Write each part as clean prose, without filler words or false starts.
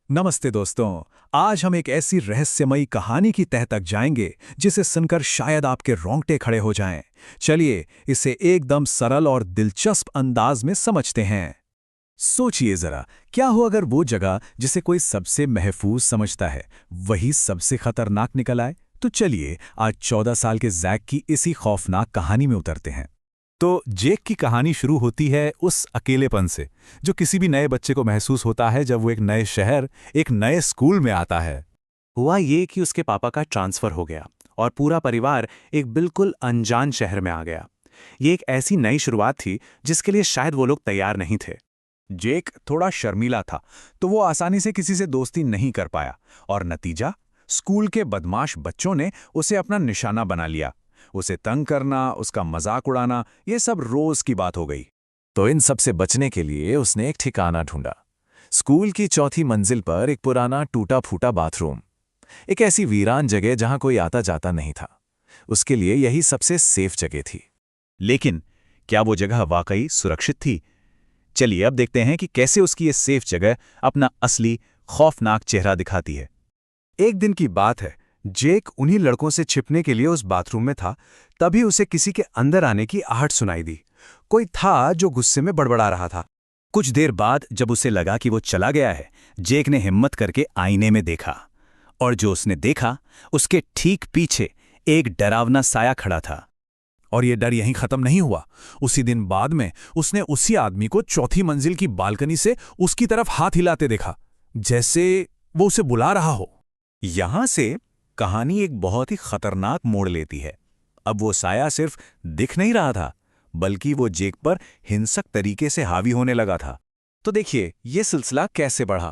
नमस्ते दोस्तों। आज हम एक ऐसी रहस्यमयी कहानी की तह तक जाएंगे जिसे सुनकर शायद आपके रोंगटे खड़े हो जाएं। चलिए इसे एकदम सरल और दिलचस्प अंदाज में समझते हैं। सोचिए जरा, क्या हो अगर वो जगह जिसे कोई सबसे महफूज समझता है वही सबसे खतरनाक निकल आए। तो चलिए आज 14 साल के जैक की इसी खौफनाक कहानी में उतरते हैं। तो जेक की कहानी शुरू होती है उस अकेलेपन से जो किसी भी नए बच्चे को महसूस होता है जब वो एक नए शहर, एक नए स्कूल में आता है। हुआ ये कि उसके पापा का ट्रांसफर हो गया और पूरा परिवार एक बिल्कुल अनजान शहर में आ गया। ये एक ऐसी नई शुरुआत थी जिसके लिए शायद वो लोग तैयार नहीं थे। जेक थोड़ा शर्मीला था, तो वो आसानी से किसी से दोस्ती नहीं कर पाया और नतीजा, स्कूल के बदमाश बच्चों ने उसे अपना निशाना बना लिया। उसे तंग करना, उसका मजाक उड़ाना, ये सब रोज की बात हो गई। तो इन सब से बचने के लिए उसने एक ठिकाना ढूंढा। स्कूल की चौथी मंजिल पर एक पुराना टूटा फूटा बाथरूम, एक ऐसी वीरान जगह जहां कोई आता जाता नहीं था। उसके लिए यही सबसे सेफ जगह थी। लेकिन क्या वो जगह वाकई सुरक्षित थी? चलिए अब देखते हैं कि कैसे उसकी ये सेफ जगह अपना असली खौफनाक चेहरा दिखाती है। एक दिन की बात है, जेक उन्हीं लड़कों से छिपने के लिए उस बाथरूम में था। तभी उसे किसी के अंदर आने की आहट सुनाई दी। कोई था जो गुस्से में बड़बड़ा रहा था। कुछ देर बाद जब उसे लगा कि वो चला गया है, जेक ने हिम्मत करके आईने में देखा। और जो उसने देखा, उसके ठीक पीछे एक डरावना साया खड़ा था। और ये डर यहीं खत्म नहीं हुआ। उसी दिन बाद में उसने उसी आदमी को चौथी मंजिल की बालकनी से उसकी तरफ हाथ हिलाते देखा, जैसे वो उसे बुला रहा हो। यहां से कहानी एक बहुत ही खतरनाक मोड़ लेती है। अब वो साया सिर्फ दिख नहीं रहा था, बल्कि वो जेक पर हिंसक तरीके से हावी होने लगा था। तो देखिए ये सिलसिला कैसे बढ़ा।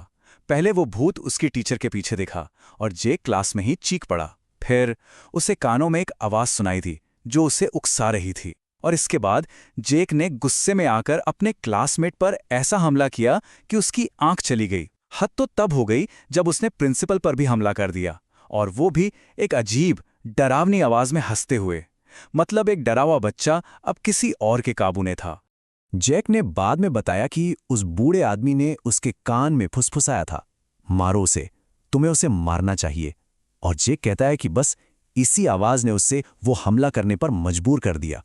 पहले वो भूत उसकी टीचर के पीछे दिखा और जेक क्लास में ही चीख पड़ा। फिर उसे कानों में एक आवाज सुनाई दी जो उसे उकसा रही थी। और इसके बाद जेक ने गुस्से में आकर अपने क्लासमेट पर ऐसा हमला किया कि उसकी आंख चली गई। हद तो तब हो गई जब उसने प्रिंसिपल पर भी हमला कर दिया, और वो भी एक अजीब डरावनी आवाज में हंसते हुए। मतलब एक डरा हुआ बच्चा अब किसी और के काबू में था। जैक ने बाद में बताया कि उस बूढ़े आदमी ने उसके कान में फुसफुसाया था, मारो उसे, तुम्हें उसे मारना चाहिए। और जैक कहता है कि बस इसी आवाज ने उससे वो हमला करने पर मजबूर कर दिया।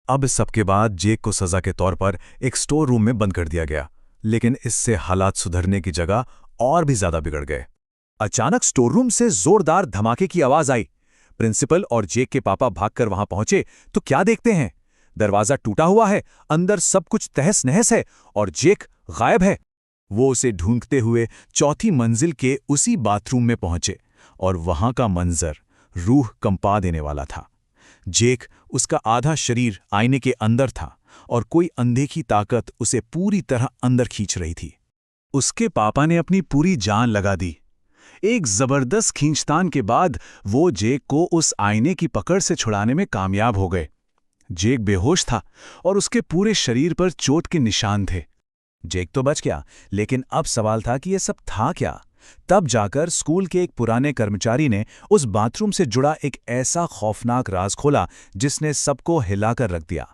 अब इस सबके बाद जेक को सजा के तौर पर एक स्टोर रूम में बंद कर दिया गया। लेकिन इससे हालात सुधरने की जगह और भी ज्यादा बिगड़ गए। अचानक स्टोर रूम से जोरदार धमाके की आवाज आई। प्रिंसिपल और जेक के पापा भागकर वहां पहुंचे तो क्या देखते हैं, दरवाजा टूटा हुआ है, अंदर सब कुछ तहस नहस है और जेक गायब है। वो उसे ढूंढते हुए चौथी मंजिल के उसी बाथरूम में पहुंचे और वहां का मंजर रूह कंपा देने वाला था। जेक, उसका आधा शरीर आईने के अंदर था और कोई अनदेखी ताकत उसे पूरी तरह अंदर खींच रही थी। उसके पापा ने अपनी पूरी जान लगा दी। एक जबरदस्त खींचतान के बाद वो जेक को उस आईने की पकड़ से छुड़ाने में कामयाब हो गए। जेक बेहोश था और उसके पूरे शरीर पर चोट के निशान थे। जेक तो बच गया, लेकिन अब सवाल था कि यह सब था क्या। तब जाकर स्कूल के एक पुराने कर्मचारी ने उस बाथरूम से जुड़ा एक ऐसा खौफनाक राज खोला जिसने सबको हिलाकर रख दिया।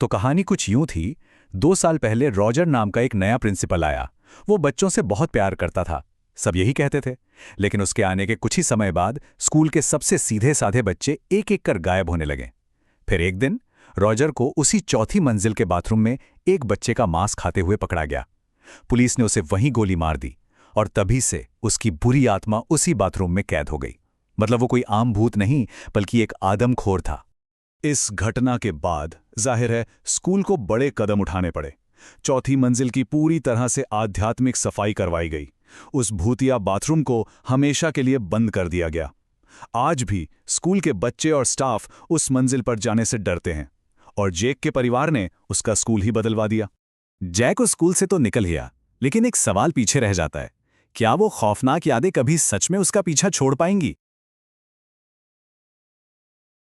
तो कहानी कुछ यूं थी। 2 साल पहले रॉजर नाम का एक नया प्रिंसिपल आया। वो बच्चों से बहुत प्यार करता था, सब यही कहते थे। लेकिन उसके आने के कुछ ही समय बाद स्कूल के सबसे सीधे साधे बच्चे एक एक कर गायब होने लगे। फिर एक दिन रॉजर को उसी चौथी मंजिल के बाथरूम में एक बच्चे का मांस खाते हुए पकड़ा गया। पुलिस ने उसे वहीं गोली मार दी और तभी से उसकी बुरी आत्मा उसी बाथरूम में कैद हो गई। मतलब वो कोई आम भूत नहीं, बल्कि एक आदमखोर था। इस घटना के बाद जाहिर है स्कूल को बड़े कदम उठाने पड़े। चौथी मंजिल की पूरी तरह से आध्यात्मिक सफाई करवाई गई। उस भूतिया बाथरूम को हमेशा के लिए बंद कर दिया गया। आज भी स्कूल के बच्चे और स्टाफ उस मंजिल पर जाने से डरते हैं, और जैक के परिवार ने उसका स्कूल ही बदलवा दिया। जैक उस स्कूल से तो निकल गया, लेकिन एक सवाल पीछे रह जाता है, क्या वो खौफनाक यादें कभी सच में उसका पीछा छोड़ पाएंगी?